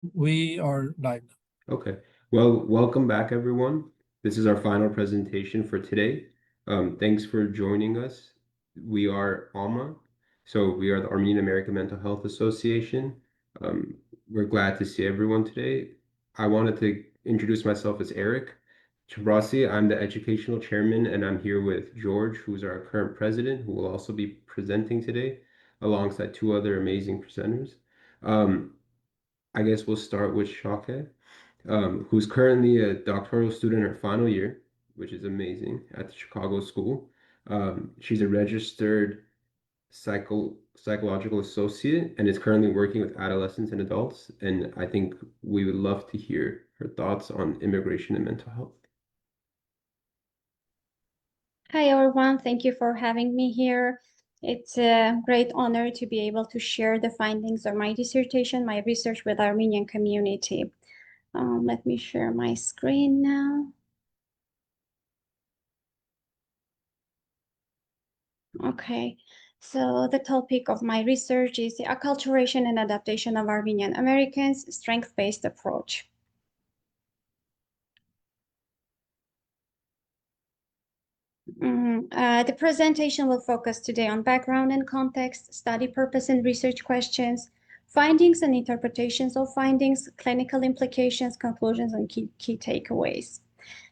We are live. Okay. Well, welcome back, everyone. This is our final presentation for today. Thanks for joining us. We are AAMHA, so we are the Armenian American Mental Health Association. Um, we're glad to see everyone today. I wanted to introduce myself as Eric Chabrasi. I'm the educational chairman, and I'm here with George, who's our current president, who will also be presenting today, alongside two other amazing presenters. Um, I guess we'll start with Shake, who's currently a doctoral student in her final year, which is amazing, at the Chicago School. She's a registered psychological associate and is currently working with adolescents and adults. And I think we would love to hear her thoughts on immigration and mental health. Hi, everyone. Thank you for having me here. It's a great honor to be able to share the findings of my dissertation, my research with Armenian community. Let me share my screen now. Okay, so the topic of my research is the acculturation and adaptation of Armenian Americans, strength-based approach. The presentation will focus today on background and context, study purpose and research questions, findings and interpretations of findings, clinical implications, conclusions, and key takeaways.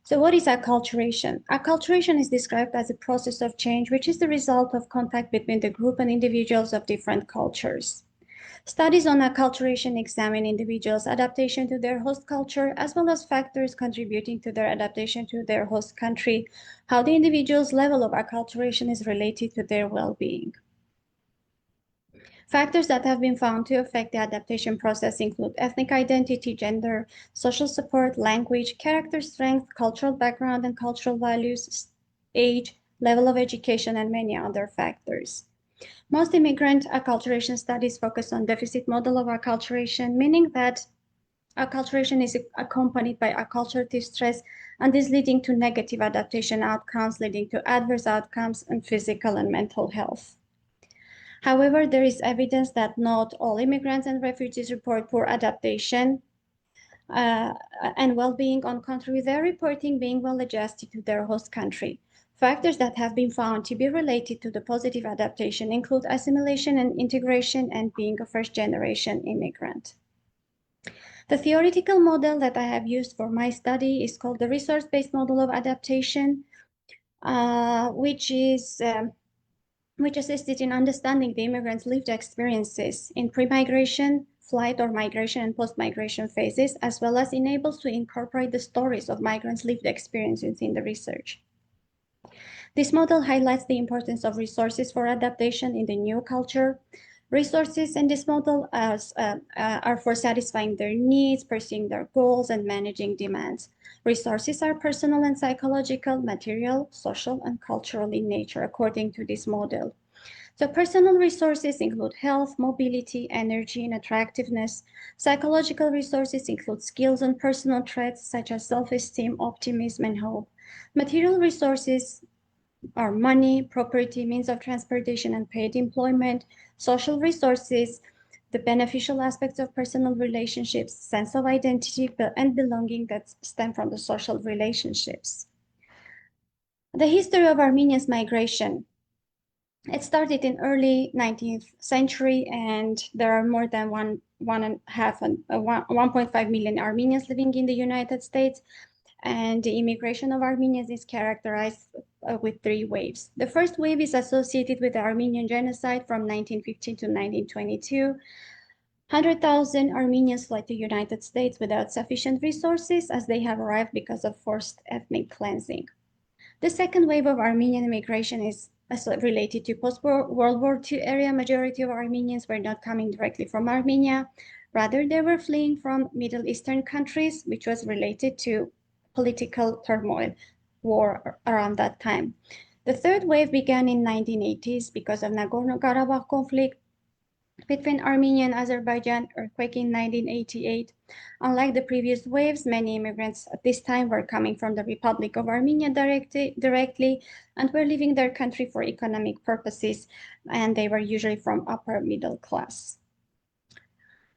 So what is acculturation? Acculturation is described as a process of change, which is the result of contact between the group and individuals of different cultures. Studies on acculturation examine individuals' adaptation to their host culture, as well as factors contributing to their adaptation to their host country, how the individual's level of acculturation is related to their well-being. Factors that have been found to affect the adaptation process include ethnic identity, gender, social support, language, character strength, cultural background and cultural values, age, level of education, and many other factors. Most immigrant acculturation studies focus on deficit model of acculturation, meaning that acculturation is accompanied by acculturative stress and is leading to negative adaptation outcomes, leading to adverse outcomes in physical and mental health. However, there is evidence that not all immigrants and refugees report poor adaptation and well-being. On contrary, they're reporting being well-adjusted to their host country. Factors that have been found to be related to the positive adaptation include assimilation and integration and being a first-generation immigrant. The theoretical model that I have used for my study is called the resource-based model of adaptation, which assisted in understanding the immigrants' lived experiences in pre-migration, flight or migration and post-migration phases, as well as enables to incorporate the stories of migrants' lived experiences in the research. This model highlights the importance of resources for adaptation in the new culture. Resources in this model are for satisfying their needs, pursuing their goals, and managing demands. Resources are personal and psychological, material, social, and cultural in nature, according to this model. So personal resources include health, mobility, energy, and attractiveness. Psychological resources include skills and personal traits such as self-esteem, optimism, and hope. Material resources are money, property, means of transportation, and paid employment. Social resources, the beneficial aspects of personal relationships, sense of identity and belonging that stem from the social relationships. The history of Armenia's migration. It started in early 19th century, and there are more than 1.5 million Armenians living in the United States. And the immigration of Armenians is characterized with three waves. The first wave is associated with the Armenian genocide from 1915 to 1922. 100,000 Armenians fled to the United States without sufficient resources as they have arrived because of forced ethnic cleansing. The second wave of Armenian immigration is related to post-World War II area. Majority of Armenians were not coming directly from Armenia. Rather, they were fleeing from Middle Eastern countries, which was related to political turmoil, war around that time. The third wave began in 1980s because of Nagorno-Karabakh conflict between Armenia and Azerbaijan, earthquake in 1988. Unlike the previous waves, many immigrants at this time were coming from the Republic of Armenia directly and were leaving their country for economic purposes, and they were usually from upper middle class.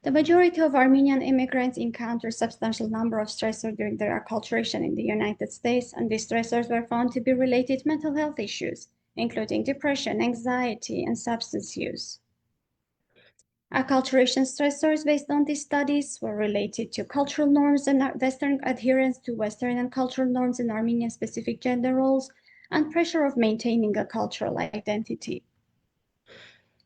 The majority of Armenian immigrants encounter substantial number of stressors during their acculturation in the United States, and these stressors were found to be related to mental health issues, including depression, anxiety, and substance use. Acculturation stressors based on these studies were related to cultural norms and Western adherence to Western and cultural norms in Armenian-specific gender roles, and pressure of maintaining a cultural identity.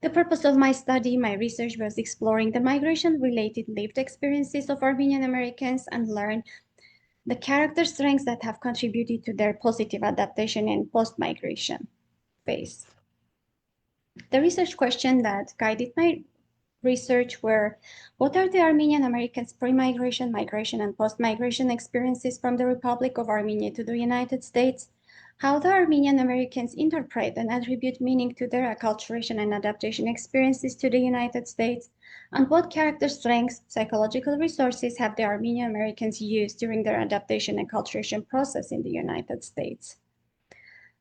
The purpose of my study, my research, was exploring the migration-related lived experiences of Armenian Americans and learn the character strengths that have contributed to their positive adaptation in post-migration phase. The research question that guided my research were, what are the Armenian Americans' pre-migration, migration, and post-migration experiences from the Republic of Armenia to the United States? How the Armenian Americans interpret and attribute meaning to their acculturation and adaptation experiences to the United States, and what character strengths, psychological resources have the Armenian Americans used during their adaptation and acculturation process in the United States.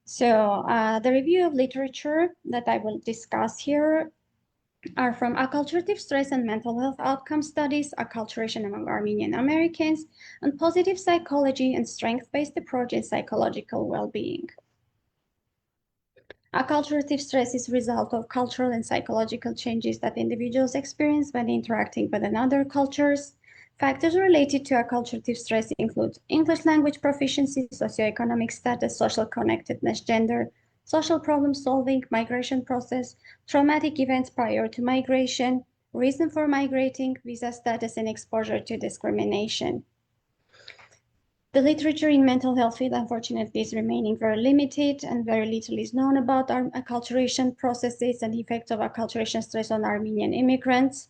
So the review of literature that I will discuss here are from acculturative stress and mental health outcome studies, acculturation among Armenian Americans, and positive psychology and strength-based approach in psychological well-being. Acculturative stress is a result of cultural and psychological changes that individuals experience when interacting with another cultures. Factors related to acculturative stress include English language proficiency, socioeconomic status, social connectedness, gender, social problem solving, migration process, traumatic events prior to migration, reason for migrating, visa status, and exposure to discrimination. The literature in mental health field, unfortunately, is remaining very limited, and very little is known about acculturation processes and the effects of acculturation stress on Armenian immigrants.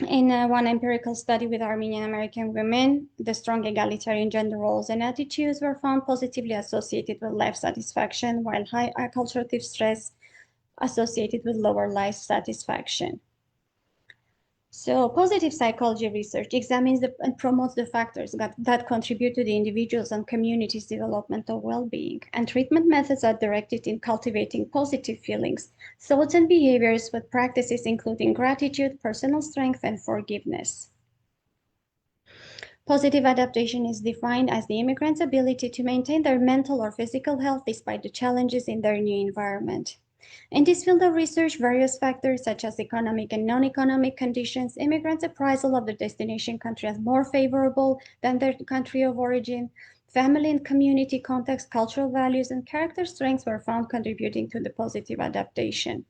In one empirical study with Armenian American women, the strong egalitarian gender roles and attitudes were found positively associated with life satisfaction, while high acculturative stress associated with lower life satisfaction. So positive psychology research examines and promotes the factors that contribute to the individual's and community's developmental well-being, and treatment methods are directed in cultivating positive feelings, thoughts, and behaviors with practices including gratitude, personal strength, and forgiveness. Positive adaptation is defined as the immigrant's ability to maintain their mental or physical health despite the challenges in their new environment. In this field of research, various factors such as economic and non-economic conditions, immigrants' appraisal of their destination country as more favorable than their country of origin, family and community context, cultural values, and character strengths were found contributing to the positive adaptation.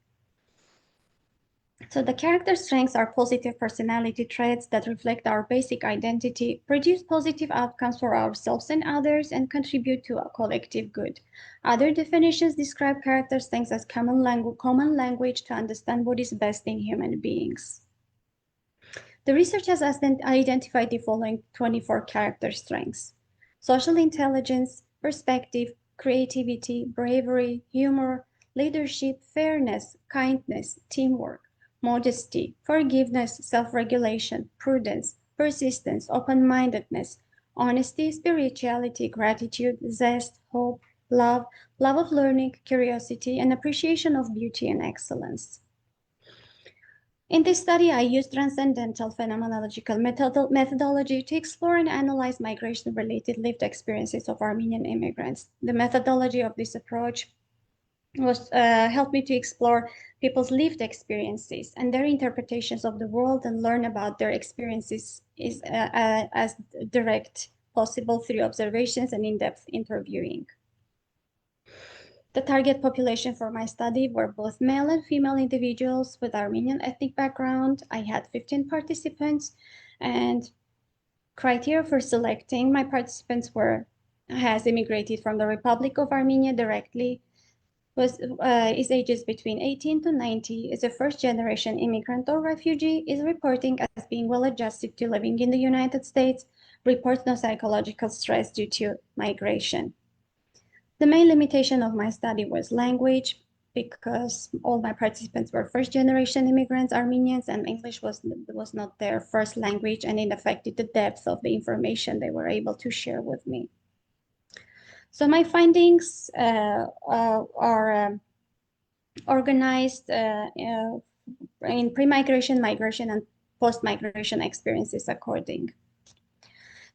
So the character strengths are positive personality traits that reflect our basic identity, produce positive outcomes for ourselves and others, and contribute to a collective good. Other definitions describe character strengths as common language to understand what is best in human beings. The research has identified the following 24 character strengths: social intelligence, perspective, creativity, bravery, humor, leadership, fairness, kindness, teamwork, modesty, forgiveness, self-regulation, prudence, persistence, open-mindedness, honesty, spirituality, gratitude, zest, hope, love, love of learning, curiosity, and appreciation of beauty and excellence. In this study, I used transcendental phenomenological methodology to explore and analyze migration-related lived experiences of Armenian immigrants. The methodology of this approach was helped me to explore people's lived experiences and their interpretations of the world, and learn about their experiences as direct possible through observations and in-depth interviewing. The target population for my study were both male and female individuals with Armenian ethnic background. I had 15 participants, and criteria for selecting my participants were: has immigrated from the Republic of Armenia directly, is ages between 18 to 90, is a first-generation immigrant or refugee, is reporting as being well-adjusted to living in the United States, reports no psychological stress due to migration. The main limitation of my study was language, because all my participants were first-generation immigrants, Armenians, and English was not their first language, and it affected the depth of the information they were able to share with me. So my findings are organized in pre-migration, migration, and post-migration experiences according.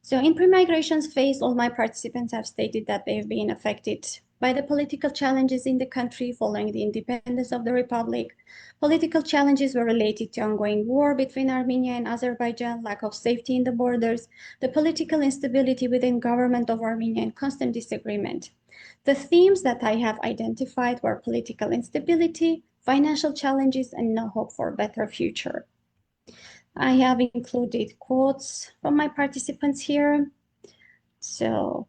So in pre-migration phase, all my participants have stated that they've been affected by the political challenges in the country following the independence of the republic. Political challenges were related to ongoing war between Armenia and Azerbaijan, lack of safety in the borders, the political instability within government of Armenia, and constant disagreement. The themes that I have identified were political instability, financial challenges, and no hope for a better future. I have included quotes from my participants here. So,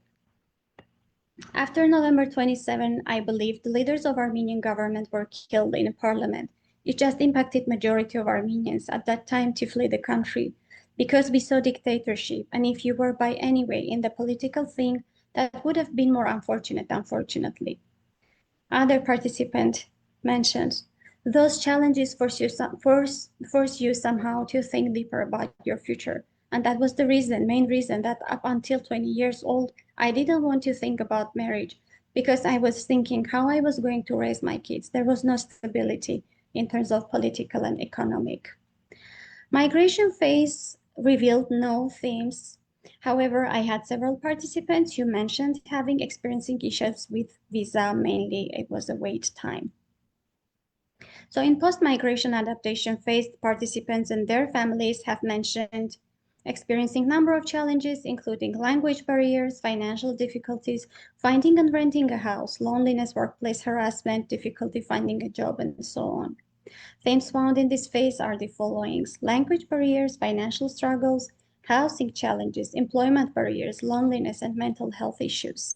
after November 27, I believe the leaders of Armenian government were killed in a parliament. It just impacted majority of Armenians at that time to flee the country because we saw dictatorship. And if you were by any way in the political thing, that would have been more unfortunate, unfortunately. Other participant mentioned those challenges force you somehow to think deeper about your future. And that was the main reason that up until 20 years old, I didn't want to think about marriage because I was thinking how I was going to raise my kids. There was no stability in terms of political and economic. Migration phase revealed no themes. However, I had several participants who mentioned experiencing issues with visa, mainly it was a wait time. So in post-migration adaptation phase, participants and their families have mentioned experiencing number of challenges, including language barriers, financial difficulties, finding and renting a house, loneliness, workplace harassment, difficulty finding a job, and so on. Themes found in this phase are the following: language barriers, financial struggles, housing challenges, employment barriers, loneliness, and mental health issues.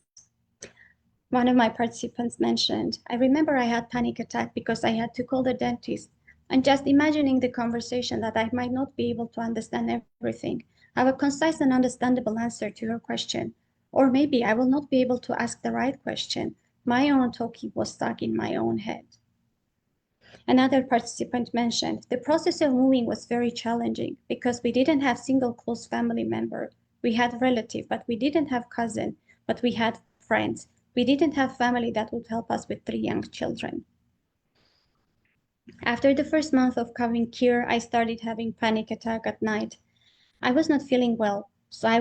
One of my participants mentioned, I remember I had panic attack because I had to call the dentist. And just imagining the conversation that I might not be able to understand everything, have a concise and understandable answer to your question. Or maybe I will not be able to ask the right question. My own talking was stuck in my own head. Another participant mentioned the process of moving was very challenging because we didn't have single close family member. We had relative, but we didn't have cousin, but we had friends. We didn't have family that would help us with 3 young children. After the first month of coming here, I started having panic attack at night. I was not feeling well, so I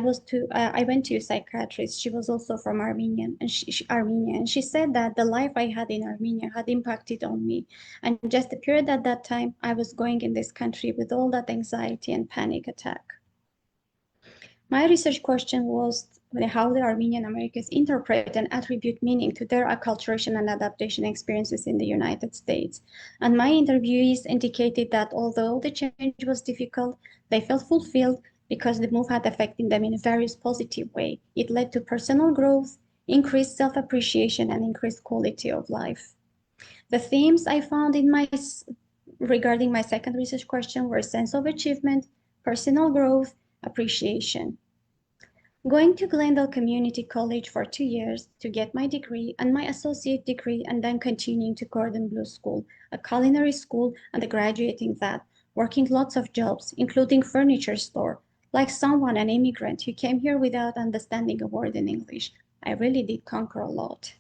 went to a psychiatrist. She was also from Armenian, and she said that the life I had in Armenia had impacted on me, and just the period at that time I was going in this country with all that anxiety and panic attack. My research question was how the Armenian Americans interpret and attribute meaning to their acculturation and adaptation experiences in the United States. And my interviewees indicated that although the change was difficult, they felt fulfilled because the move had affected them in a various positive way. It led to personal growth, increased self-appreciation, and increased quality of life. The themes I found regarding my second research question were sense of achievement, personal growth, appreciation. Going to Glendale Community College for 2 years to get my degree and my associate degree, and then continuing to Cordon Bleu School, a culinary school, and graduating that, working lots of jobs, including furniture store, like someone, an immigrant who came here without understanding a word in English. I really did conquer a lot.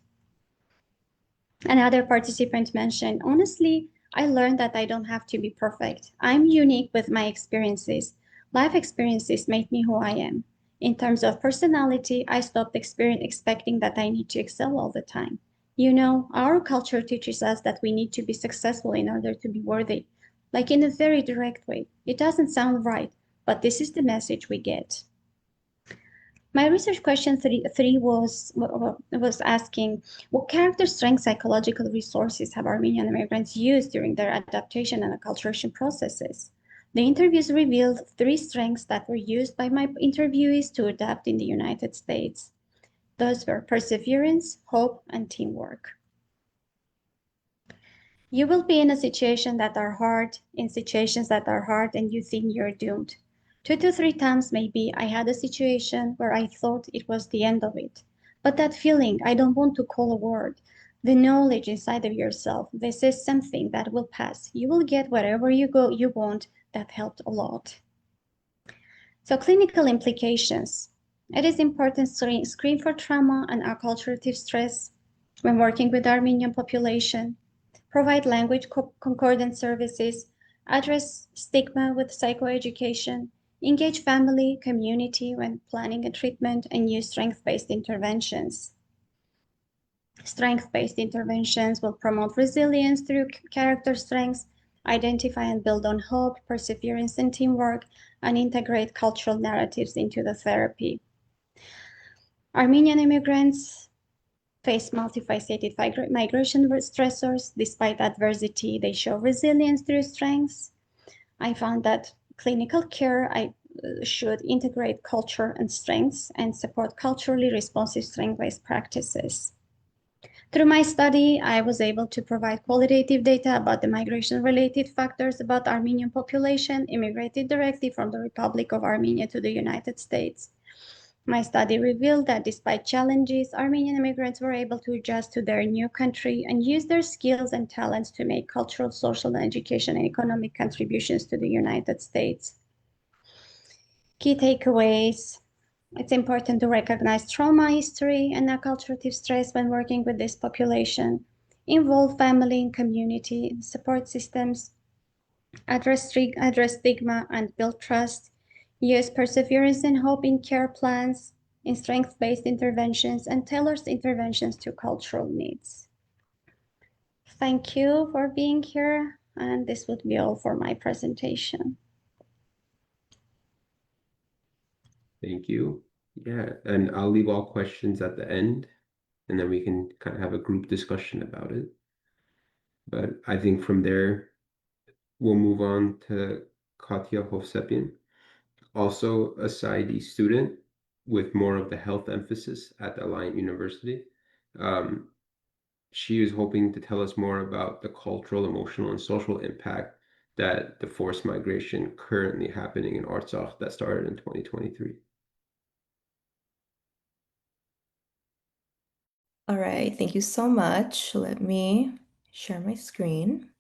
Another participant mentioned, honestly, I learned that I don't have to be perfect. I'm unique with my experiences. Life experiences made me who I am. In terms of personality, I stopped expecting that I need to excel all the time. You know, our culture teaches us that we need to be successful in order to be worthy, like in a very direct way. It doesn't sound right, but this is the message we get. My research question three was asking, what character strength psychological resources have Armenian immigrants used during their adaptation and acculturation processes? The interviews revealed 3 strengths that were used by my interviewees to adapt in the United States. Those were perseverance, hope, and teamwork. You will be in situations that are hard, and you think you're doomed. 2 to 3 times maybe I had a situation where I thought it was the end of it. But that feeling, I don't want to call a word, the knowledge inside of yourself, this is something that will pass. You will get wherever you want, that helped a lot. So clinical implications. It is important to screen for trauma and acculturative stress when working with the Armenian population, provide language concordance services, address stigma with psychoeducation, engage family, community when planning a treatment, and use strength-based interventions. Strength-based interventions will promote resilience through character strengths, identify and build on hope, perseverance, and teamwork, and integrate cultural narratives into the therapy. Armenian immigrants face multifaceted migration stressors. Despite adversity, they show resilience through strengths. I found that clinical care should integrate culture and strengths and support culturally responsive strength-based practices. Through my study, I was able to provide qualitative data about the migration-related factors about Armenian population immigrated directly from the Republic of Armenia to the United States. My study revealed that despite challenges, Armenian immigrants were able to adjust to their new country and use their skills and talents to make cultural, social, and education and economic contributions to the United States. Key takeaways. It's important to recognize trauma history and acculturative stress when working with this population. Involve family and community support systems. Address stigma and build trust. Use perseverance and hope in care plans, in strength-based interventions, and tailors interventions to cultural needs. Thank you for being here, and this would be all for my presentation. Thank you. Yeah, and I'll leave all questions at the end, and then we can kind of have a group discussion about it. But I think from there, we'll move on to Katya Hovsepian, also a PsyD student with more of the health emphasis at Alliant University. Um, she is hoping to tell us more about the cultural, emotional, and social impact that the forced migration currently happening in Artsakh that started in 2023. All right, thank you so much. Let me share my screen.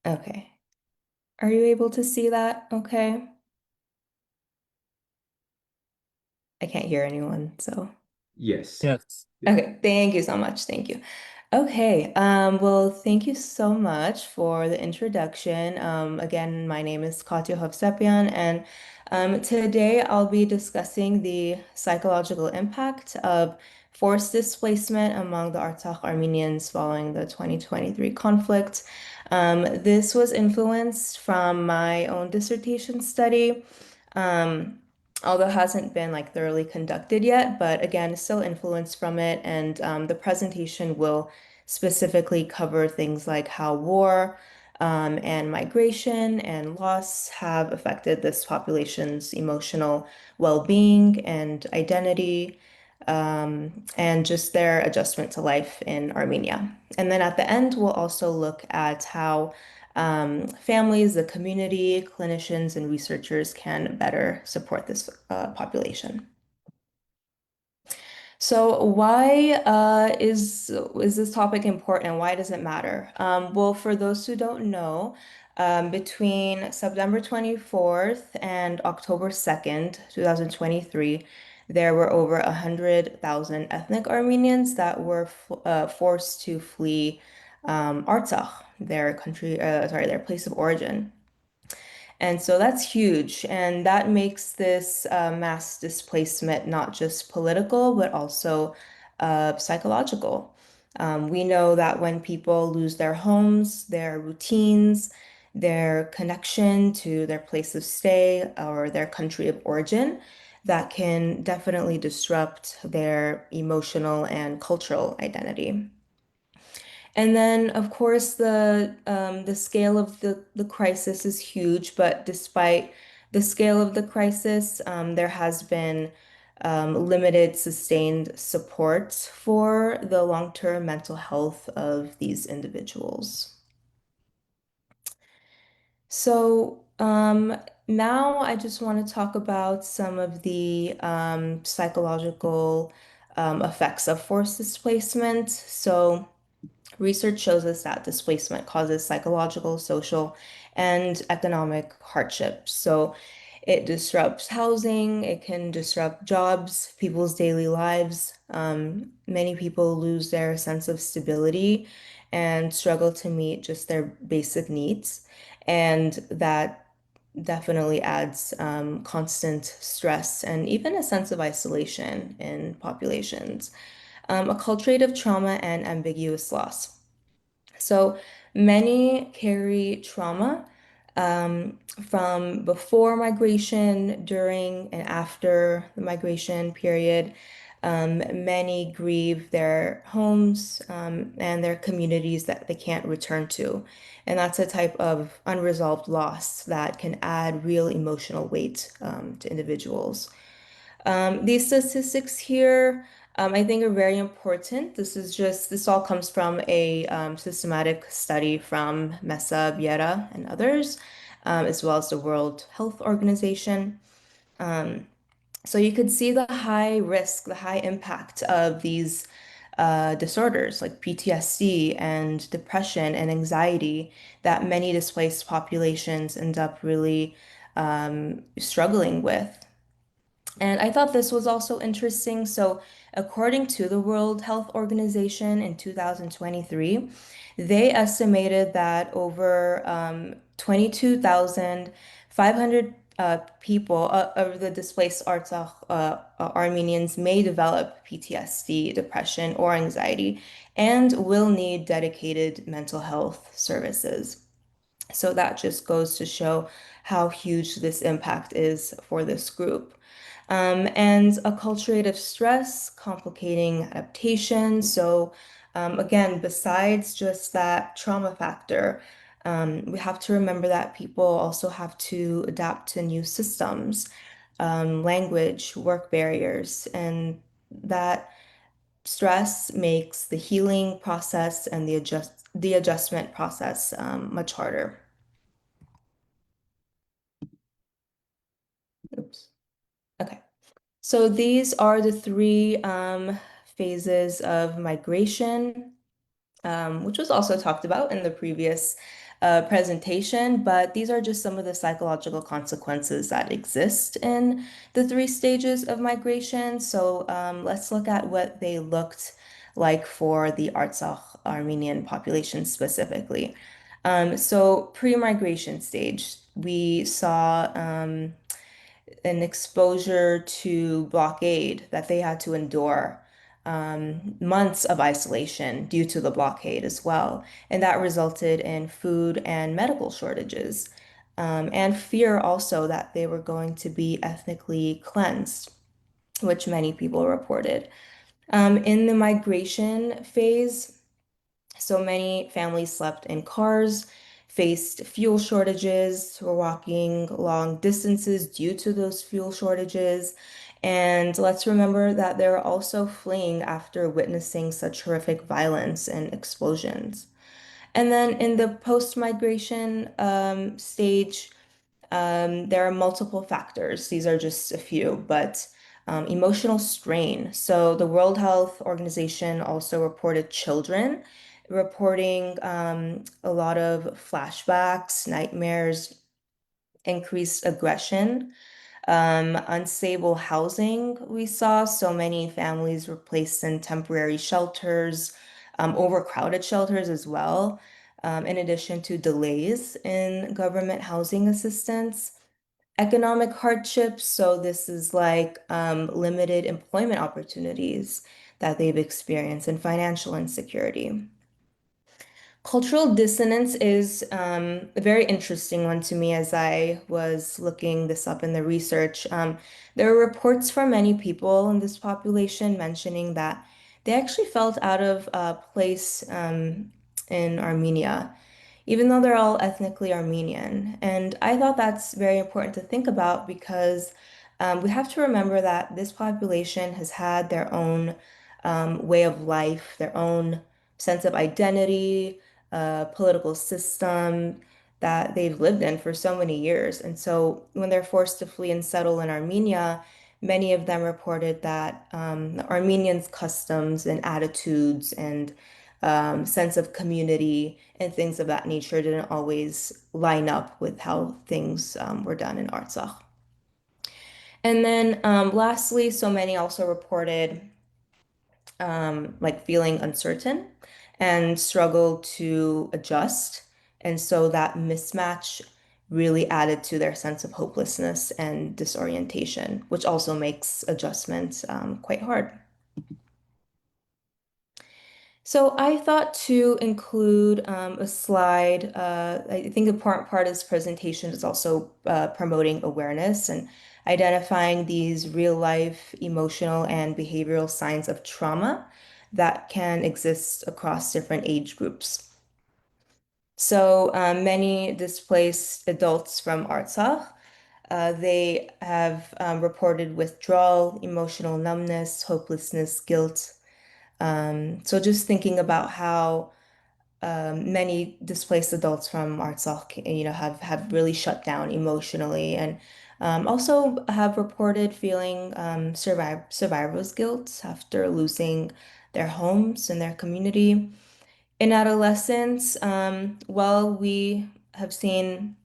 Okay. Are you able to see that? Okay. I can't hear anyone, so. Yes. Yes. Okay, thank you so much. Thank you. Okay, well, thank you so much for the introduction. Again, my name is Katya Hovsepian, and today I'll be discussing the psychological impact of forced displacement among the Artsakh Armenians following the 2023 conflict. This was influenced from my own dissertation study. Although it hasn't been like thoroughly conducted yet, but again, still influenced from it. And the presentation will specifically cover things like how war and migration and loss have affected this population's emotional well-being and identity, and just their adjustment to life in Armenia. And then at the end, we'll also look at how families, the community, clinicians, and researchers can better support this population. So why is this topic important? Why does it matter? Well, for those who don't know, between September 24th and October 2nd, 2023, there were over 100,000 ethnic Armenians that were forced to flee Artsakh, their place of origin. And so that's huge. And that makes this mass displacement not just political, but also psychological. We know that when people lose their homes, their routines, their connection to their place of stay or their country of origin, that can definitely disrupt their emotional and cultural identity. And then, of course, the scale of the crisis is huge, but despite the scale of the crisis, there has been limited sustained support for the long-term mental health of these individuals. So now I just want to talk about some of the psychological effects of forced displacement. So research shows us that displacement causes psychological, social, and economic hardship. So It disrupts housing, it can disrupt jobs, people's daily lives. Many people lose their sense of stability and struggle to meet just their basic needs. And that definitely adds constant stress and even a sense of isolation in populations. Acculturative trauma and ambiguous loss. So many carry trauma from before migration, during and after the migration period. Many grieve their homes and their communities that they can't return to. And that's a type of unresolved loss that can add real emotional weight to individuals. These statistics here, I think are very important. This all comes from a systematic study from Mesa, Viera, and others, as well as the World Health Organization. Um, so you could see the high risk, the high impact of these disorders like PTSD and depression and anxiety that many displaced populations end up really struggling with. And I thought this was also interesting. So, according to the World Health Organization in 2023, they estimated that over 22,500 people of the displaced Armenians may develop PTSD, depression, or anxiety, and will need dedicated mental health services. So that just goes to show how huge this impact is for this group. And acculturative stress, complicating adaptation. So, again, besides just that trauma factor, we have to remember that people also have to adapt to new systems, language, work barriers, and that stress makes the healing process and the adjustment process much harder. Oops. Okay. So these are the three phases of migration, which was also talked about in the previous presentation, but these are just some of the psychological consequences that exist in the three stages of migration. So let's look at what they looked like for the Artsakh Armenian population specifically. So pre-migration stage, we saw an exposure to blockade that they had to endure, months of isolation due to the blockade as well. And that resulted in food and medical shortages, and fear also that they were going to be ethnically cleansed, which many people reported. In the migration phase, so many families slept in cars, faced fuel shortages, were walking long distances due to those fuel shortages. And let's remember that they're also fleeing after witnessing such horrific violence and explosions. And then in the post-migration stage, there are multiple factors. These are just a few, but emotional strain. So the World Health Organization also reported children reporting a lot of flashbacks, nightmares, increased aggression, unstable housing. We saw so many families were placed in temporary shelters, overcrowded shelters as well, in addition to delays in government housing assistance. Economic hardships, so this is like limited employment opportunities that they've experienced and financial insecurity. Cultural dissonance is a very interesting one to me as I was looking this up in the research. There are reports from many people in this population mentioning that they actually felt out of place in Armenia, even though they're all ethnically Armenian. And I thought that's very important to think about because we have to remember that this population has had their own way of life, their own sense of identity, political system that they've lived in for so many years. And so when they're forced to flee and settle in Armenia, many of them reported that the Armenians' customs and attitudes and sense of community and things of that nature didn't always line up with how things were done in Artsakh. And then lastly, so many also reported like feeling uncertain and struggle to adjust. And so that mismatch really added to their sense of hopelessness and disorientation, which also makes adjustment quite hard. So I thought to include a slide. I think the important part of this presentation is also promoting awareness and identifying these real life emotional and behavioral signs of trauma that can exist across different age groups. So many displaced adults from Artsakh, they have reported withdrawal, emotional numbness, hopelessness, guilt. So just thinking about how many displaced adults from Artsakh, have really shut down emotionally and also have reported feeling survivor's guilt after losing their homes and their community. In adolescence, well, we have seen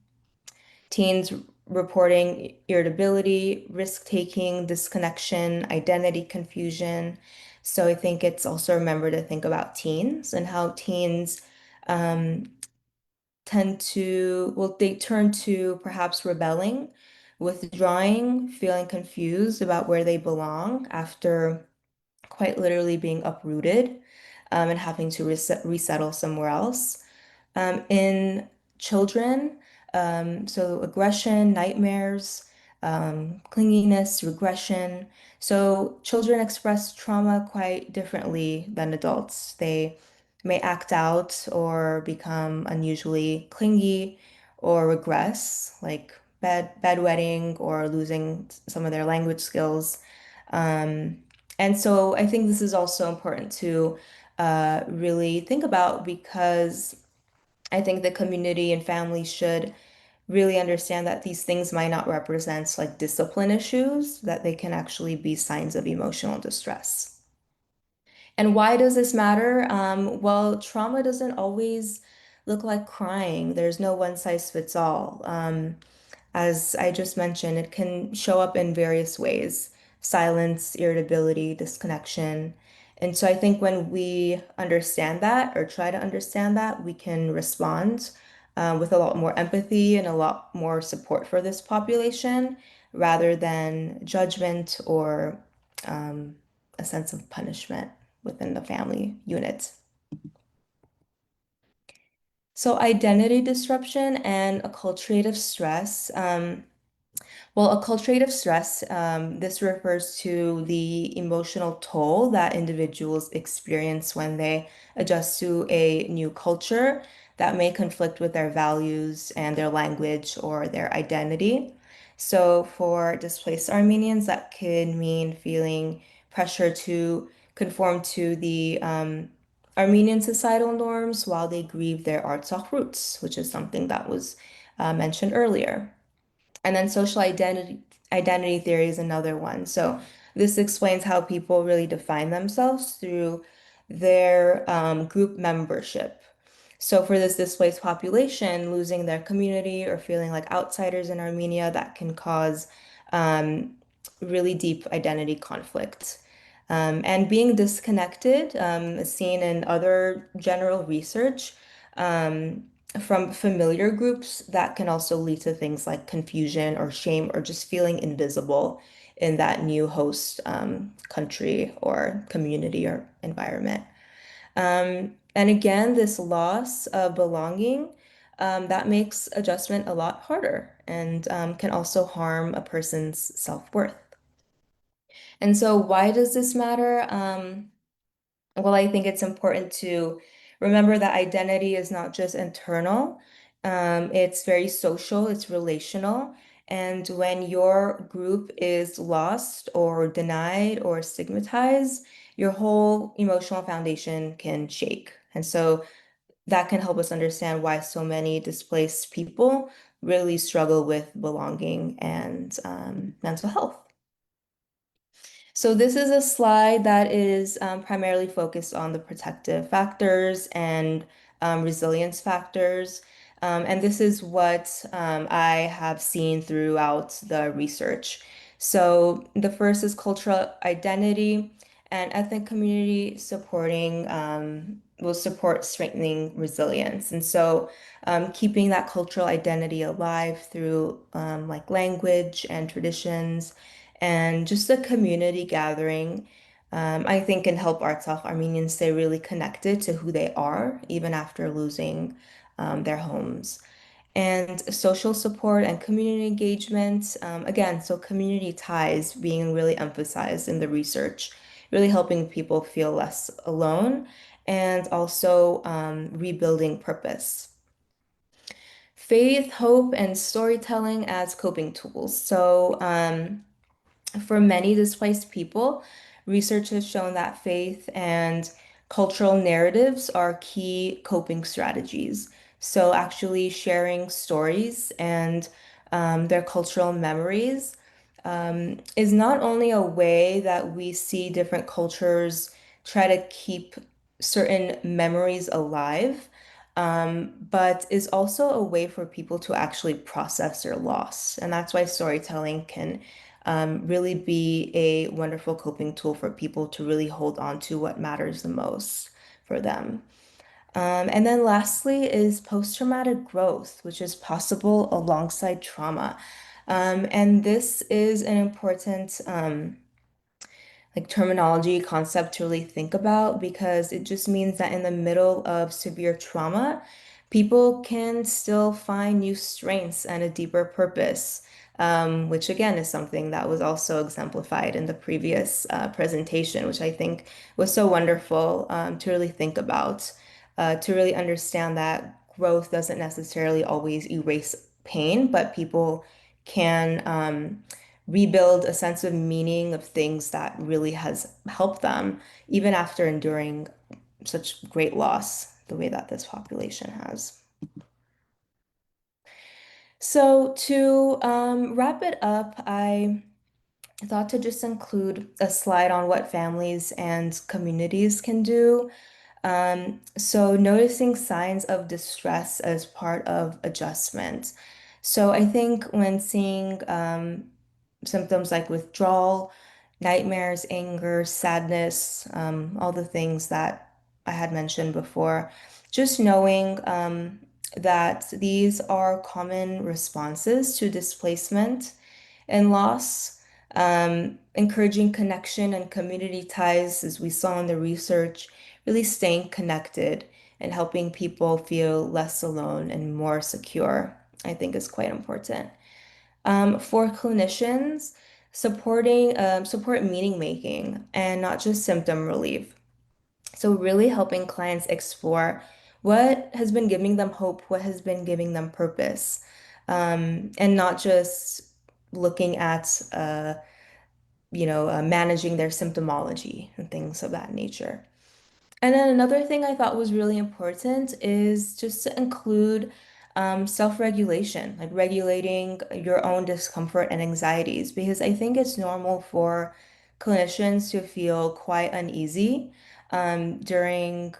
teens reporting irritability, risk-taking, disconnection, identity confusion. So I think it's also remember to think about teens and how teens um, they turn to perhaps rebelling, withdrawing, feeling confused about where they belong after quite literally being uprooted, and having to resettle somewhere else. In children, so aggression, nightmares, clinginess, regression. So children express trauma quite differently than adults. They may act out or become unusually clingy or regress, like bedwetting or losing some of their language skills. Um, and so I think this is also important to really think about because I think the community and family should really understand that these things might not represent like discipline issues, that they can actually be signs of emotional distress. And why does this matter? Well, trauma doesn't always look like crying. There's no one size fits all. As I just mentioned, it can show up in various ways: silence, irritability, disconnection. And so I think when we understand that or try to understand that, we can respond with a lot more empathy and a lot more support for this population rather than judgment or um, a sense of punishment within the family unit. So, identity disruption and acculturative stress. Well, acculturative stress, this refers to the emotional toll that individuals experience when they adjust to a new culture that may conflict with their values and their language or their identity. So, for displaced Armenians, that could mean feeling pressure to conform to the Armenian societal norms while they grieve their Artsakh roots, which is something that was mentioned earlier. And then social identity theory is another one. So this explains how people really define themselves through their group membership. So for this displaced population, losing their community or feeling like outsiders in Armenia, that can cause um, really deep identity conflict. And being disconnected is seen in other general research. Um, from familiar groups that can also lead to things like confusion or shame or just feeling invisible in that new host country or community or environment. And again, this loss of belonging that makes adjustment a lot harder and can also harm a person's self-worth. And so, why does this matter? Well, I think it's important to remember that identity is not just internal, it's very social, it's relational. And when your group is lost or denied or stigmatized, your whole emotional foundation can shake. And so that can help us understand why so many displaced people really struggle with belonging and mental health. So this is a slide that is primarily focused on the protective factors and resilience factors. And this is what I have seen throughout the research. So the first is cultural identity and ethnic community supporting will support strengthening resilience. And so keeping that cultural identity alive through like language and traditions and just a community gathering, I think can help Armenians stay really connected to who they are, even after losing their homes. And social support and community engagement, again, so community ties being really emphasized in the research, really helping people feel less alone and also rebuilding purpose. Faith, hope, and storytelling as coping tools. So, for many displaced people, research has shown that faith and cultural narratives are key coping strategies. So, actually sharing stories and their cultural memories is not only a way that we see different cultures try to keep certain memories alive, but is also a way for people to actually process their loss. And that's why storytelling can really be a wonderful coping tool for people to really hold on to what matters the most for them. And then lastly is post-traumatic growth, which is possible alongside trauma. And this is an important like terminology concept to really think about because it just means that in the middle of severe trauma, people can still find new strengths and a deeper purpose, which again is something that was also exemplified in the previous presentation, which I think was so wonderful to really think about, to really understand that growth doesn't necessarily always erase pain, but people can rebuild a sense of meaning of things that really has helped them, even after enduring such great loss, the way that this population has. So to wrap it up, I thought to just include a slide on what families and communities can do. So noticing signs of distress as part of adjustment. So I think when seeing symptoms like withdrawal, nightmares, anger, sadness, all the things that I had mentioned before, just knowing that these are common responses to displacement and loss, encouraging connection and community ties, as we saw in the research, really staying connected and helping people feel less alone and more secure, I think is quite important. For clinicians, support meaning making and not just symptom relief. So really helping clients explore what has been giving them hope, what has been giving them purpose, and not just looking at managing their symptomology and things of that nature. And then another thing I thought was really important is just to include self-regulation, like regulating your own discomfort and anxieties, because I think it's normal for clinicians to feel quite uneasy during,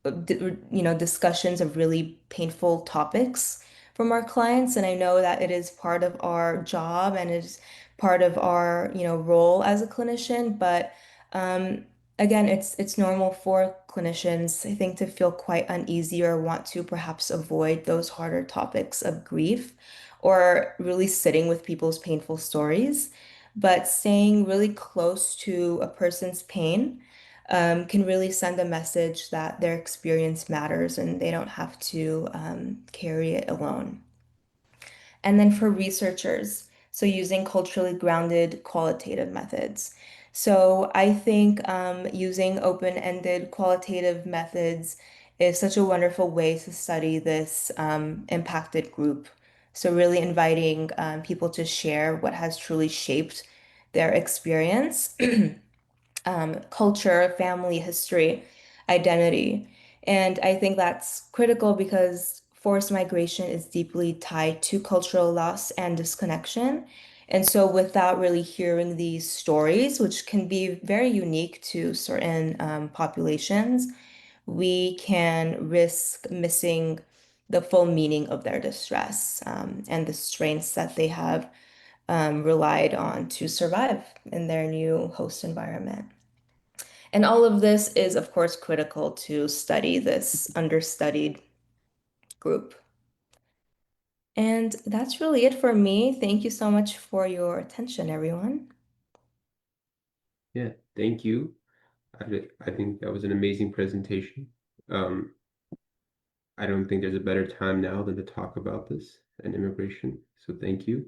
discussions of really painful topics from our clients. And I know that it is part of our job and is part of our, role as a clinician, but um, again, it's normal for clinicians, I think, to feel quite uneasy or want to perhaps avoid those harder topics of grief or really sitting with people's painful stories. But staying really close to a person's pain can really send a message that their experience matters and they don't have to carry it alone. And then for researchers, so using culturally grounded qualitative methods. So I think using open-ended qualitative methods is such a wonderful way to study this impacted group. So really inviting people to share what has truly shaped their experience culture, family, history, identity. And I think that's critical because forced migration is deeply tied to cultural loss and disconnection. And so, without really hearing these stories, which can be very unique to certain populations, we can risk missing the full meaning of their distress and the strengths that they have relied on to survive in their new host environment. And all of this is, of course, critical to study this understudied group. And that's really it for me. Thank you so much for your attention, everyone. Yeah, thank you. I think that was an amazing presentation. I don't think there's a better time now than to talk about this and immigration. So thank you.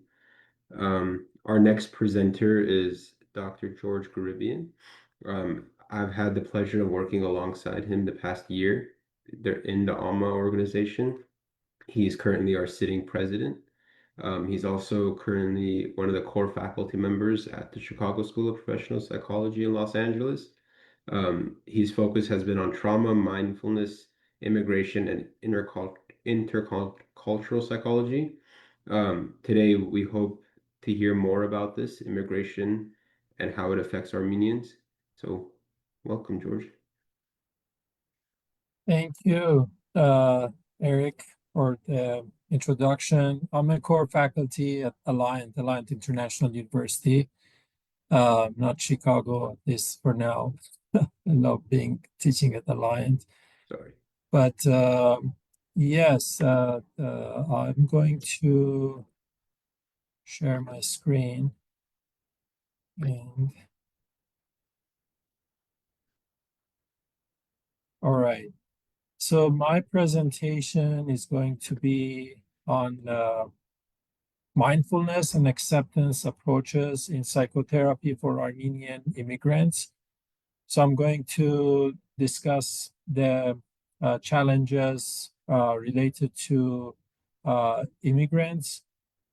Our next presenter is Dr. George Garibian. I've had the pleasure of working alongside him the past year. They're in the AAMHA organization. He's currently our sitting president. He's also currently one of the core faculty members at the Chicago School of Professional Psychology in Los Angeles. His focus has been on trauma, mindfulness, immigration, and intercultural psychology. Today, we hope to hear more about this immigration and how it affects Armenians. So, welcome, George. Thank you, Eric, for the introduction. I'm a core faculty at Alliant International University, not Chicago, at least for now. I love teaching at Alliant. Sorry. But yes, I'm going to share my screen. And all right. So my presentation is going to be on mindfulness and acceptance approaches in psychotherapy for Armenian immigrants. So I'm going to discuss the challenges related to immigrants,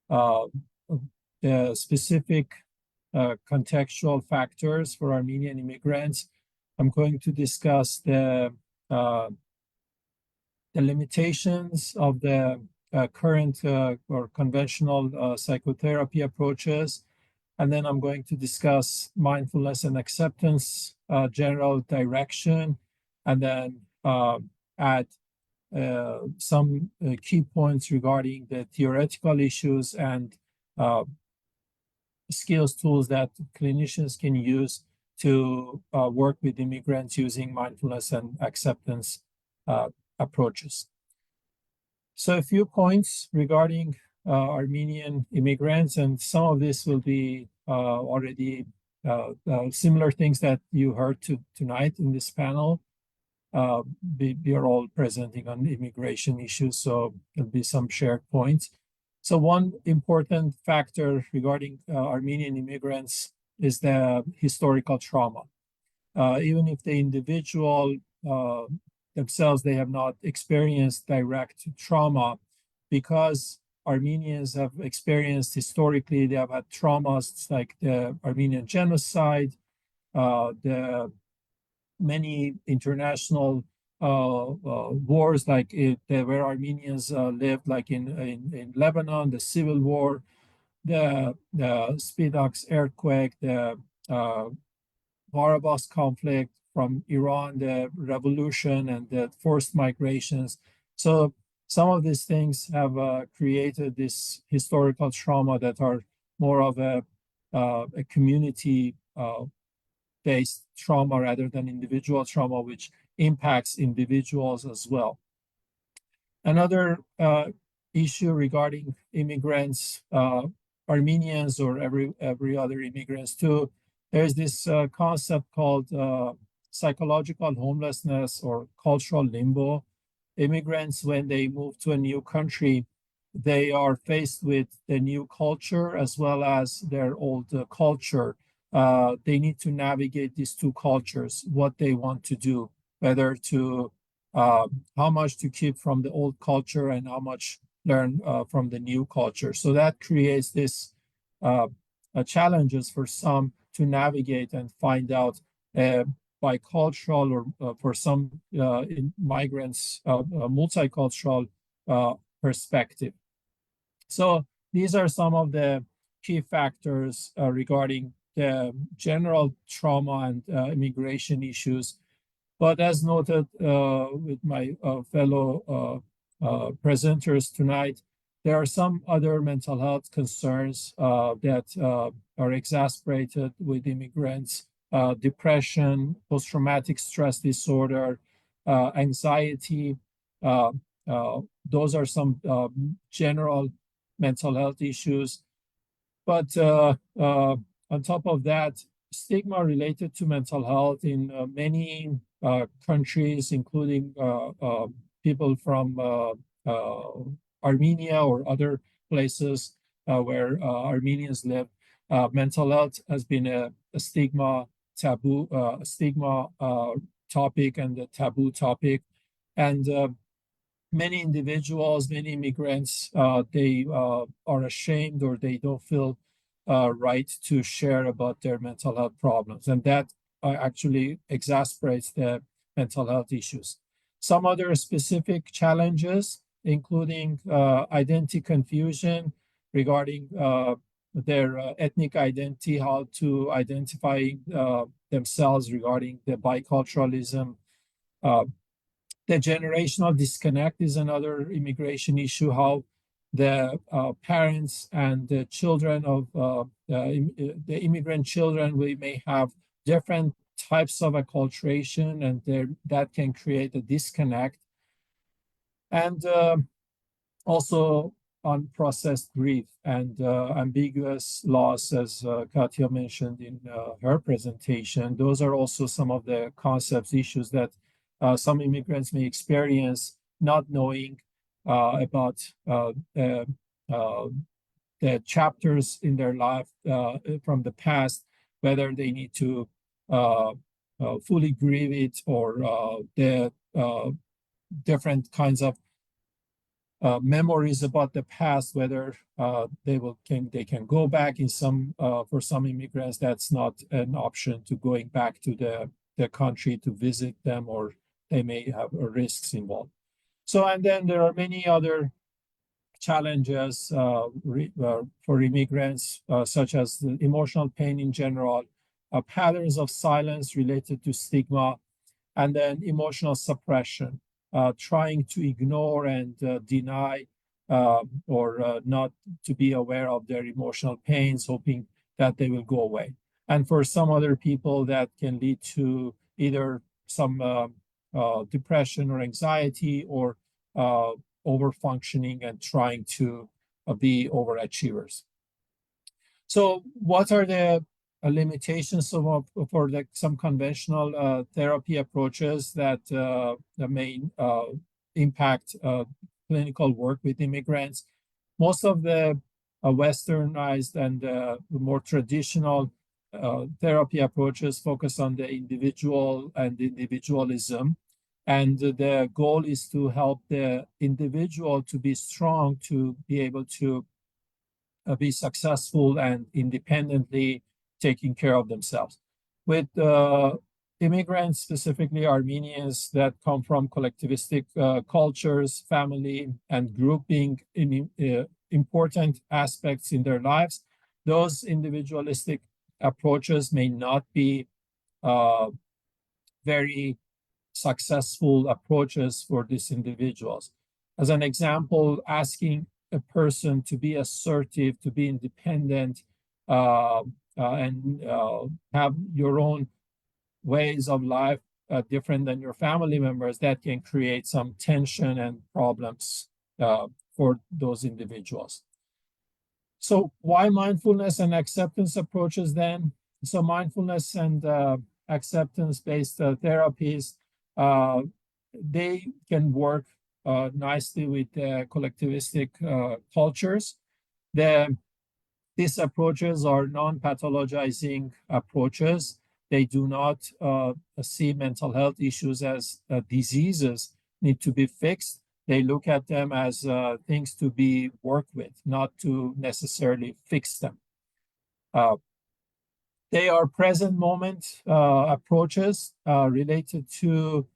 the specific contextual factors for Armenian immigrants. I'm going to discuss the limitations of the current or conventional psychotherapy approaches. And then I'm going to discuss mindfulness and acceptance, general direction, and then add some key points regarding the theoretical issues and skills tools that clinicians can use to work with immigrants using mindfulness and acceptance approaches. So a few points regarding Armenian immigrants, and some of this will be already similar things that you heard tonight in this panel. We are all presenting on immigration issues, so there'll be some shared points. So one important factor regarding Armenian immigrants is the historical trauma. Even if the individual themselves, they have not experienced direct trauma, because Armenians have experienced historically, they have had traumas like the Armenian genocide, the many international wars, like where Armenians lived, like in Lebanon, the Civil War, the Spidox earthquake, the Karabakh conflict from Iran, the revolution and the forced migrations. So some of these things have created this historical trauma that are more of a community based trauma rather than individual trauma, which impacts individuals as well. Another issue regarding immigrants, Armenians or every other immigrants too, there's this concept called psychological homelessness or cultural limbo. Immigrants, when they move to a new country, they are faced with the new culture as well as their old culture. They need to navigate these two cultures, what they want to do, whether to how much to keep from the old culture and how much learn from the new culture. So that creates this challenges for some to navigate and find out bicultural or for some migrants, multicultural perspective. So these are some of the key factors regarding the general trauma and immigration issues. But as noted with my fellow presenters tonight, there are some other mental health concerns that are exacerbated with immigrants: depression, post-traumatic stress disorder, anxiety. Uh, those are some general mental health issues. But on top of that, stigma related to mental health in many countries, including people from Armenia or other places where Armenians live, mental health has been a stigma taboo, stigma topic and a taboo topic. And many individuals, many immigrants, they are ashamed or they don't feel right to share about their mental health problems. And that actually exacerbates the mental health issues. Some other specific challenges, including identity confusion regarding their ethnic identity, how to identify themselves regarding the biculturalism. The generational disconnect is another immigration issue, how the parents and the children of the immigrant children, we may have different types of acculturation, and that can create a disconnect. And also unprocessed grief and ambiguous loss, as Katya mentioned in her presentation. Those are also some of the concepts, issues that some immigrants may experience, not knowing about the chapters in their life from the past, whether they need to fully grieve it, or the different kinds of memories about the past, whether they can go back. In some for some immigrants, that's not an option, to going back to the country to visit them, or they may have risks involved. So, and then there are many other challenges for immigrants, such as the emotional pain in general, patterns of silence related to stigma, and then emotional suppression, trying to ignore and deny or not to be aware of their emotional pains, hoping that they will go away. And for some other people, that can lead to either some depression or anxiety, or over-functioning and trying to be overachievers. So what are the limitations for some conventional therapy approaches that may impact clinical work with immigrants? Most of the westernized and more traditional therapy approaches focus on the individual and individualism. And the goal is to help the individual to be strong, to be able to be successful and independently taking care of themselves. With immigrants, specifically Armenians that come from collectivistic cultures, family, and group being important aspects in their lives, those individualistic approaches may not be very successful approaches for these individuals. As an example, asking a person to be assertive, to be independent, and have your own ways of life different than your family members, that can create some tension and problems for those individuals. So why mindfulness and acceptance approaches then? So mindfulness and acceptance-based therapies, they can work nicely with collectivistic cultures. These approaches are non-pathologizing approaches. They do not see mental health issues as diseases need to be fixed. They look at them as things to be worked with, not to necessarily fix them. They are present moment approaches related to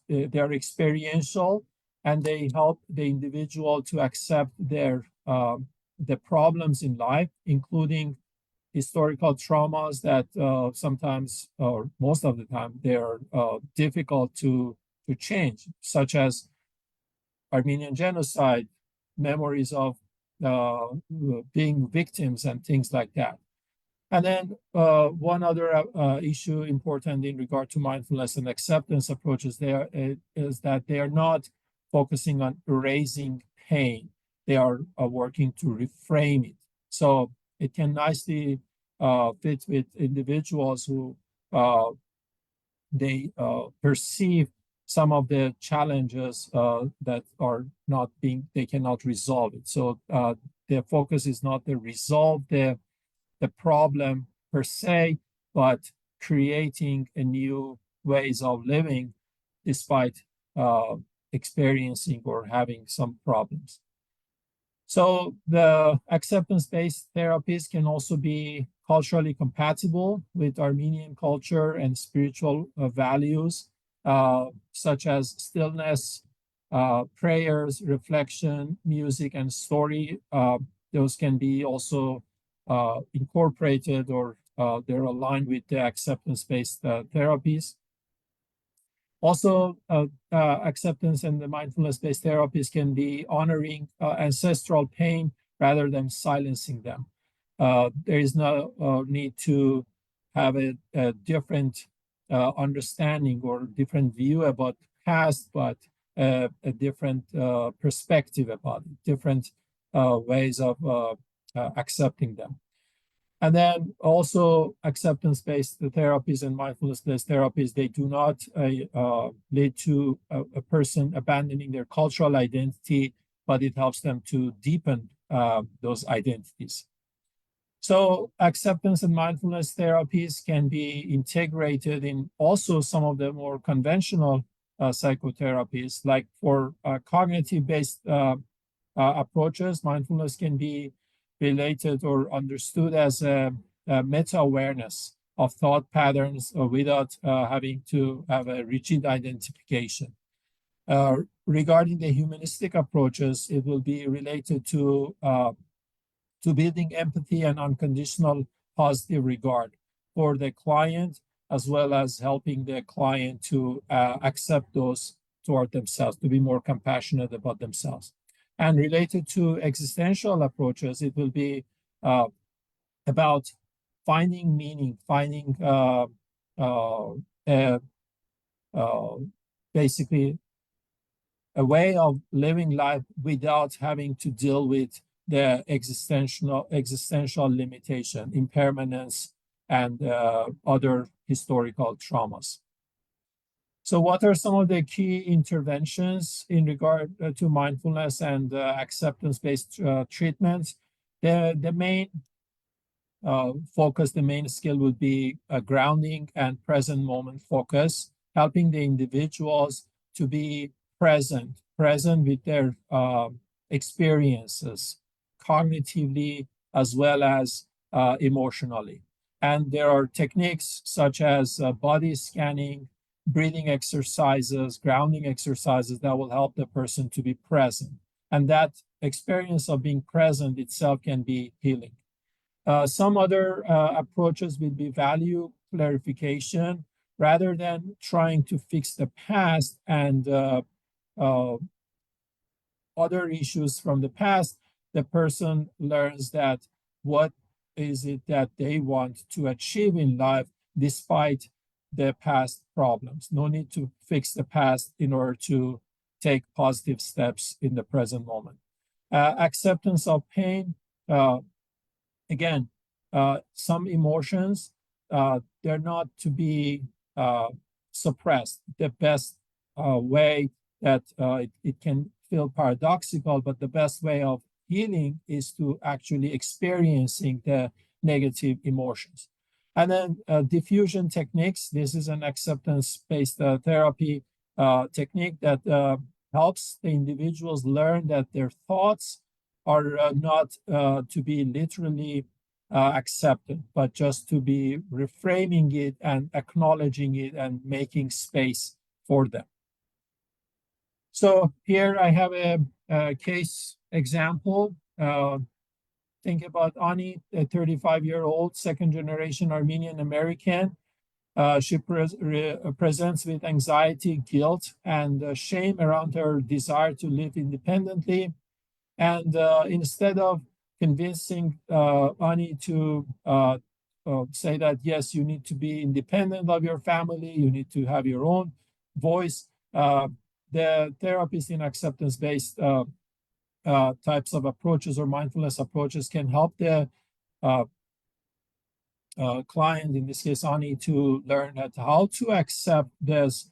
their experiential, and they help the individual to accept the problems in life, including historical traumas that sometimes, or most of the time, they are difficult to change, such as Armenian genocide, memories of being victims and things like that. And then one other issue important in regard to mindfulness and acceptance approaches there is that they are not focusing on erasing pain. They are working to reframe it. So it can nicely fit with individuals who they perceive some of the challenges that are not being, they cannot resolve it. So their focus is not to resolve the problem per se, but creating a new ways of living despite experiencing or having some problems. So the acceptance-based therapies can also be culturally compatible with Armenian culture and spiritual values, such as stillness, prayers, reflection, music, and story. Those can be also incorporated or they're aligned with the acceptance-based therapies. Also, acceptance and the mindfulness-based therapies can be honoring ancestral pain rather than silencing them. There is no need to have a different understanding or different view about past, but a different perspective about it, different ways of accepting them. And then also acceptance-based therapies and mindfulness-based therapies, they do not lead to a person abandoning their cultural identity, but it helps them to deepen those identities. So acceptance and mindfulness therapies can be integrated in also some of the more conventional psychotherapies, like for cognitive-based approaches, mindfulness can be related or understood as a meta-awareness of thought patterns without having to have a rigid identification. Regarding the humanistic approaches, it will be related to building empathy and unconditional positive regard for the client, as well as helping the client to accept those toward themselves, to be more compassionate about themselves. And related to existential approaches, it will be about finding meaning, finding basically a way of living life without having to deal with the existential limitation, impermanence, and other historical traumas. So what are some of the key interventions in regard to mindfulness and acceptance-based treatments? The main focus, the main skill would be grounding and present moment focus, helping the individuals to be present with their experiences, cognitively as well as emotionally. And there are techniques such as body scanning, breathing exercises, grounding exercises that will help the person to be present. And that experience of being present itself can be healing. Some other approaches will be value clarification. Rather than trying to fix the past and other issues from the past, the person learns that what is it that they want to achieve in life despite the past problems. No need to fix the past in order to take positive steps in the present moment. Acceptance of pain, again, some emotions, they're not to be suppressed. The best way that it can feel paradoxical, but the best way of healing is to actually experiencing the negative emotions. And then diffusion techniques. This is an acceptance-based therapy technique that helps the individuals learn that their thoughts are not to be literally accepted, but just to be reframing it and acknowledging it and making space for them. So here I have a case example. Think about Ani, a 35-year-old second-generation Armenian American. She presents with anxiety, guilt, and shame around her desire to live independently. And instead of convincing Ani to say that, yes, you need to be independent of your family, you need to have your own voice, the therapist in acceptance-based types of approaches or mindfulness approaches can help the uh, client, in this case, Ani, to learn how to accept these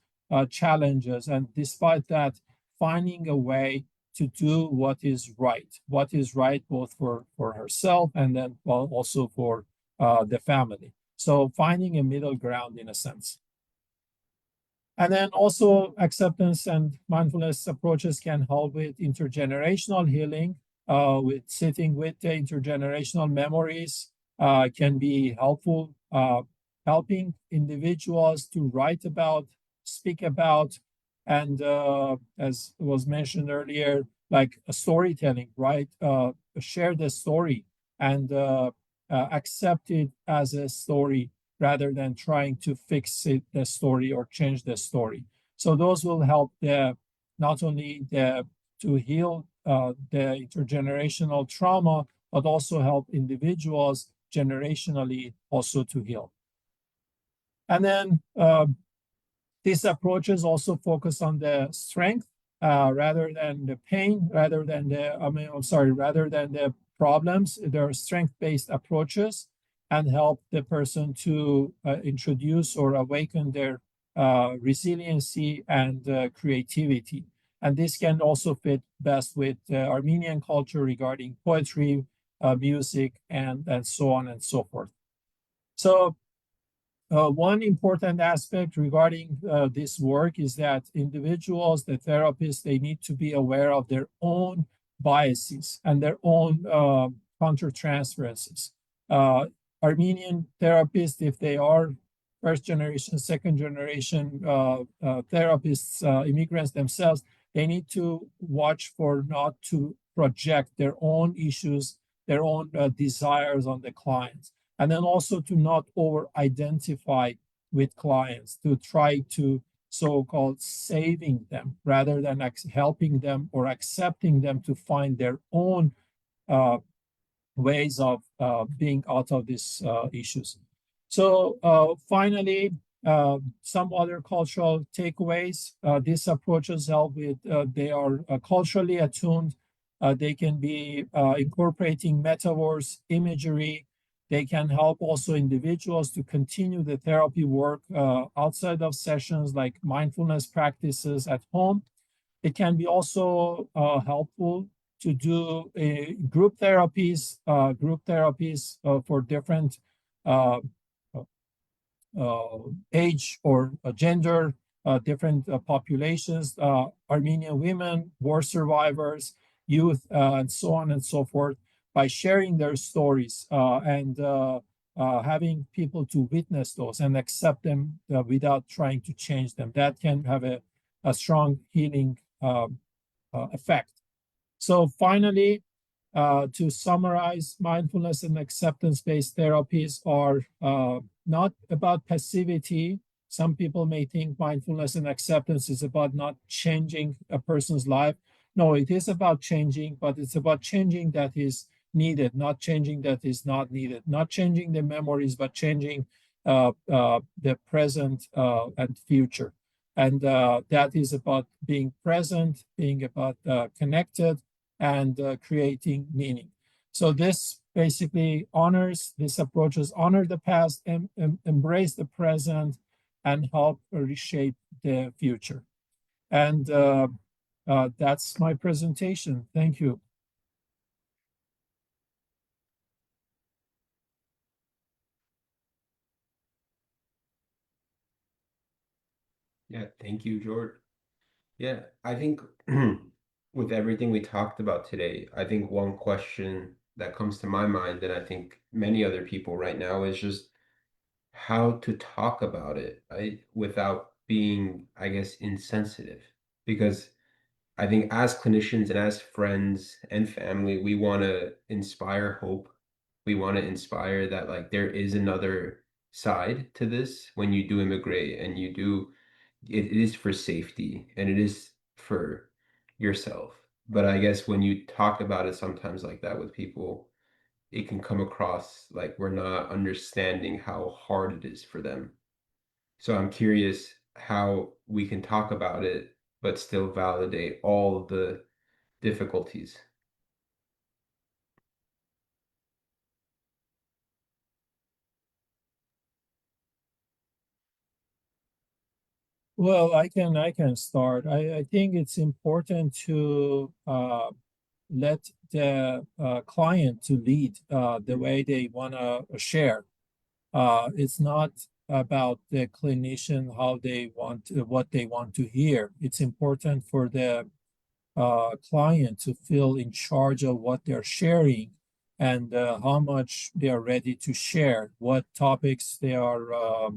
challenges. And despite that, finding a way to do what is right both for herself and then also for the family. So finding a middle ground in a sense. And then also acceptance and mindfulness approaches can help with intergenerational healing, with sitting with the intergenerational memories, can be helpful, helping individuals to write about, speak about, and as was mentioned earlier, like a storytelling, right? Share the story and accept it as a story rather than trying to fix it, the story or change the story. So those will help not only to heal the intergenerational trauma, but also help individuals generationally also to heal. And then these approaches also focus on the strength rather than the pain, rather than the problems. They're strength-based approaches and help the person to introduce or awaken their resiliency and creativity. And this can also fit best with Armenian culture regarding poetry, music, and so on and so forth. So one important aspect regarding this work is that individuals, the therapists, they need to be aware of their own biases and their own countertransferences. Armenian therapists, if they are first generation, second generation therapists, immigrants themselves, they need to watch for not to project their own issues, their own desires on the clients. And then also to not over identify with clients, to try to so-called saving them rather than helping them or accepting them to find their own ways of being out of these issues. So finally, some other cultural takeaways. These approaches help with, they are culturally attuned. They can be incorporating metaphors, imagery. They can help also individuals to continue the therapy work outside of sessions like mindfulness practices at home. It can be also helpful to do group therapies for different uh, age or gender, different populations, Armenian women, war survivors, youth, and so on and so forth, by sharing their stories and having people to witness those and accept them without trying to change them. That can have a strong healing effect. So finally, to summarize, mindfulness and acceptance-based therapies are not about passivity. Some people may think mindfulness and acceptance is about not changing a person's life. No, it is about changing, but it's about changing that is needed, not changing that is not needed, not changing the memories, but changing the present and future. And that is about being present, being about connected, and creating meaning. So this basically these approaches honor the past, embrace the present, and help reshape the future. And that's my presentation. Thank you. Yeah, thank you, George. Yeah, I think with everything we talked about today, I think one question that comes to my mind, and I think many other people right now, is just how to talk about it, right? Without being, I guess, insensitive. Because I think as clinicians and as friends and family, we want to inspire hope. We want to inspire that like there is another side to this when you do immigrate and you do it is for safety and it is for yourself. But I guess when you talk about it sometimes like that with people, it can come across like we're not understanding how hard it is for them. So I'm curious how we can talk about it, but still validate all of the difficulties. Well, I can start. I think it's important to let the client to lead the way they want to share. It's not about the clinician how they want what they want to hear. It's important for the client to feel in charge of what they're sharing and how much they are ready to share, what topics they are,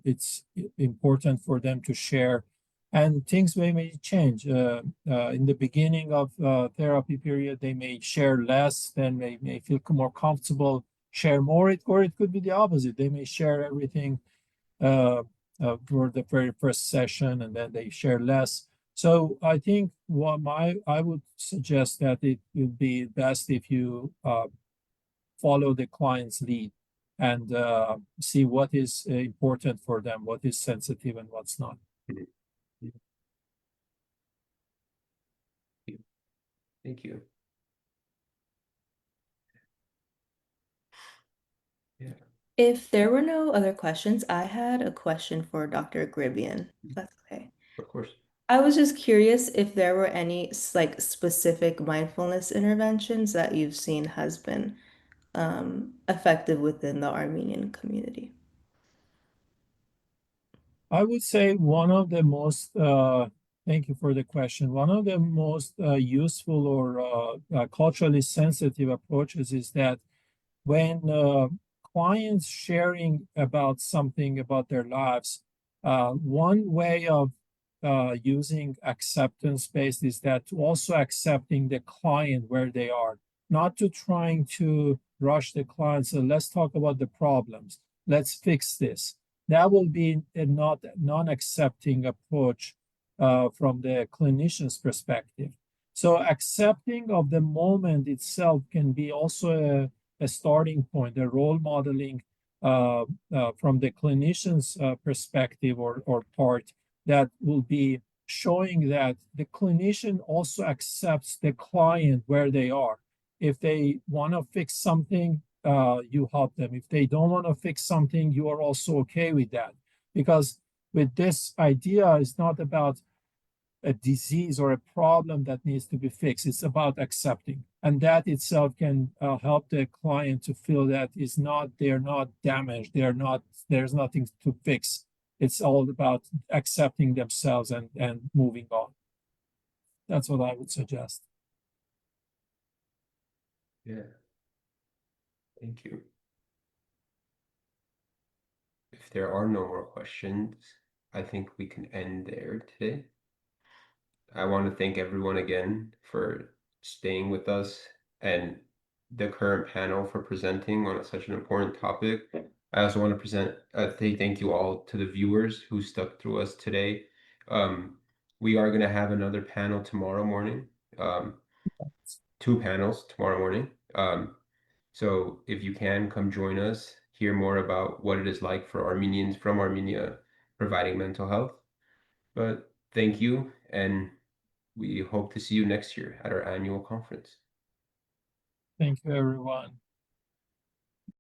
it's important for them to share. And things may change. In the beginning of therapy period, they may share less, then they may feel more comfortable, share more, or it could be the opposite. They may share everything uh, for the very first session, and then they share less. So I think I would suggest that it would be best if you follow the client's lead and see what is important for them, what is sensitive and what's not. Thank you. Yeah, If there were no other questions, I had a question for Dr. Gribian. If that's okay. of course. I was just curious if there were any like specific mindfulness interventions that you've seen has been effective within the Armenian community. I would say one of the most, thank you for the question. One of the most useful or culturally sensitive approaches is that when clients sharing about something about their lives, one way of using acceptance based is that to also accepting the client where they are, not to trying to rush the client. So let's talk about the problems. Let's fix this. That will be a not non-accepting approach from the clinician's perspective. So accepting of the moment itself can be also a starting point, a role modeling from the clinician's perspective or part that will be showing that the clinician also accepts the client where they are. If they want to fix something, you help them. If they don't want to fix something, you are also okay with that. Because with this idea, it's not about a disease or a problem that needs to be fixed. It's about accepting. And that itself can help the client to feel that is not, they're not damaged. There's nothing to fix. It's all about accepting themselves and moving on. That's what I would suggest. Yeah, thank you. If there are no more questions, I think we can end there today. I want to thank everyone again for staying with us and the current panel for presenting on such an important topic. I also want to say thank you all to the viewers who stuck through us today. We are going to have another panel tomorrow morning, two panels tomorrow morning. So if you can come join us, hear more about what it is like for Armenians from Armenia providing mental health. But thank you, and we hope to see you next year at our annual conference. Thank you, everyone.